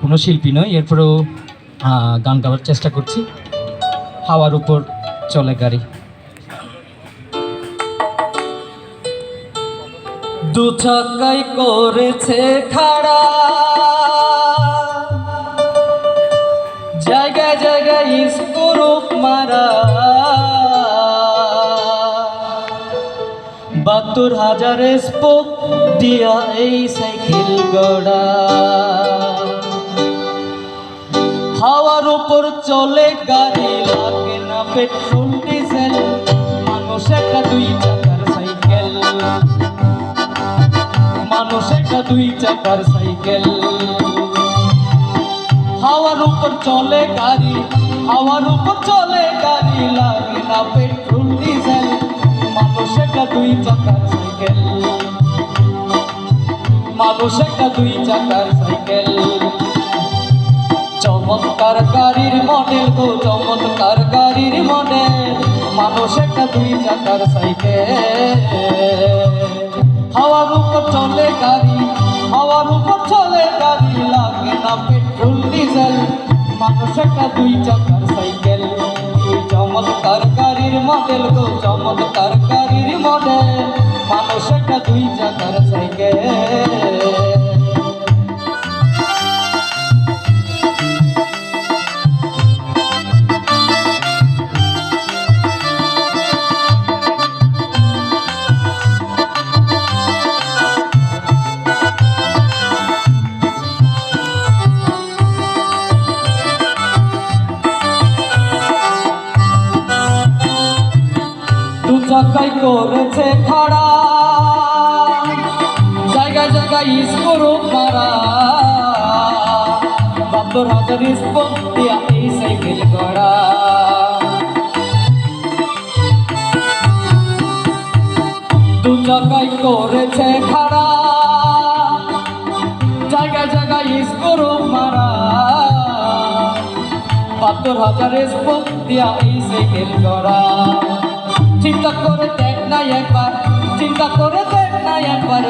কোনো শিল্পী নই, এরপরেও গান গাওয়ার চেষ্টা করছি। হাওয়ার উপর চলে গাড়ি। দু চাকায় করেছে খাড়া, জায়গায় জায়গায় স্ক্রুপ মারা, ৭২,০০০ স্পোক দিয়া এই সাইকেল গড়া। হাওয়ার উপর চলে গাড়ি, লাগে না পেট্রোল ডিজেল, মানুষ একটা ২ চাকার সাইকেল, মানুষ একটা ২ চাকার সাইকেল। হাওয়ার উপর চলে গাড়ি, হাওয়ার উপর চলে গাড়ি, লাগে না পেট্রোল ডিজেল, মানুষ একটা ২ চাকার সাইকেল, মানুষ একটা ২ চাকার সাইকেল। চমৎকার গাড়ির মডেল গো, চমৎকার গাড়ির মডেল, মানুষ একটা ২ চাকার সাইকেল। হাওয়ার উপর চলে গাড়ি, হাওয়ার উপর চলে গাড়ি, লাগে না পেট্রোল ডিজেল, মানুষ একটা ২ চাকার সাইকেল। চমৎকার গাড়ির মডেল গো, চমৎকার গাড়ির মডেল, মানুষ একটা ২ চাকার সাইকেল। দু চাকায় করেছে খাড়া, জায়গায় জায়গায় স্ক্রুপ মারা, ৭২,০০০ স্পোক দিয়া এই সাইকেল গড়া। দু চাকায় করেছে খাড়া, জায়গায় জায়গায় স্ক্রুপ মারা, ৭২,০০০ স্পোক দিয়া এই সাইকেল গড়া। চিন্তা করে দেখ না একবার, চিন্তা করে দেখ না একবার,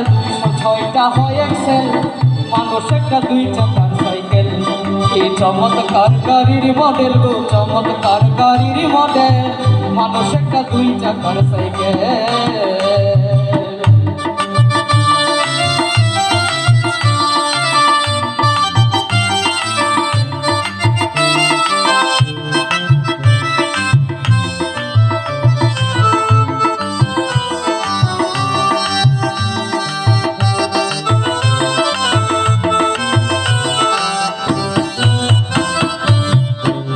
২০৬টা হয় এক্সেল, মানুষ একটা ২ চাকার সাইকেল। এই চমৎকার গাড়ির মডেল গো, চমৎকার গাড়ির মডেল, মানুষ একটা ২ চাকার সাইকেল।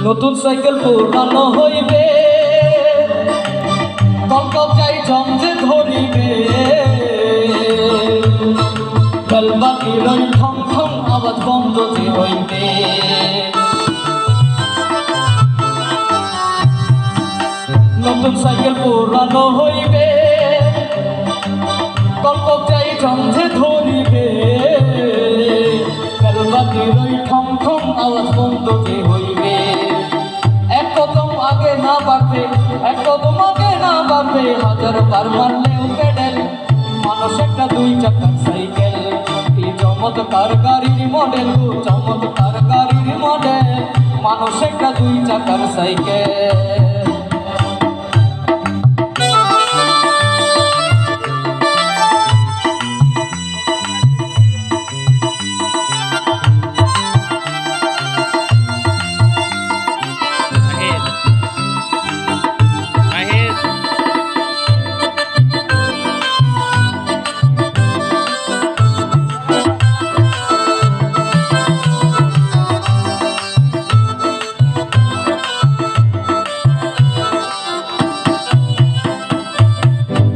নতুন সাইকেল পুরানো হইবে, কলকল যাই জমজে ধরিবে, বেলবাতির ওই ঠং ঠং আওয়াজ বন্ধ যে হইবে। নতুন সাইকেল পুরানো হইবে, কলকল যাই জমজে ধরিবে, বেলবাতির ওই ঠং ঠং আওয়াজ বন্ধ যে হইবে। এক কদম আগে না বাড়বে, এক কদম আগে না বাড়বে, ১০০০ বার মারলেও পেডেল, মানুষ একটা ২ চাকার সাইকেল। এই চমৎকার গাড়ির মডেল গো, চমৎকার গাড়ির মডেল, মানুষ একটা ২ চাকার সাইকেল।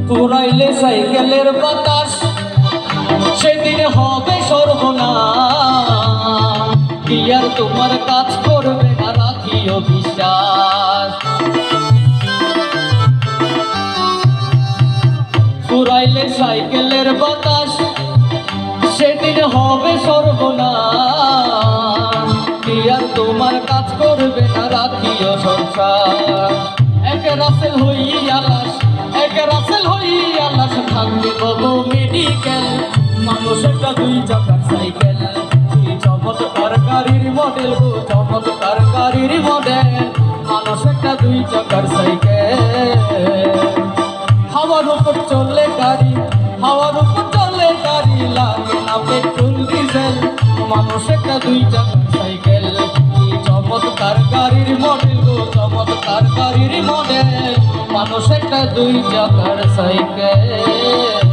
পুরাইলে সাইকেলের বাতাস, সেদিন হবে সর্বনাশ, কি আর তোমার কাজ করবে না, রাখিও বিশ্বাস। পুরাইলে সাইকেলের বাতাস, সেদিন হবে সর্বনাশ, কি আর তোমার কাজ করবে না, রাখিও সংসার। এক রাসেল হইয়া লাশ, এক রাসেল হইয়া লাশ, থাকবে বলো মেডিকেল, মানুষ একটা ২ চাকার সাইকেল। চমৎকার গাড়ির মডেল গো, চমৎকার গাড়ির মডেল, মানুষ একটা দুই চাকার সাইকেল। হাওয়ার উপর চলে গাড়ি, হাওয়ার উপর চলে গাড়ি, লাগে না পেট্রোল ডিজেল, মানুষ একটা দুই চাকার সাইকেল। কি চমৎকার গাড়ির মডেল গো, চমৎকার গাড়ির মডেল, মানুষ একটা দুই চাকার সাইকেল।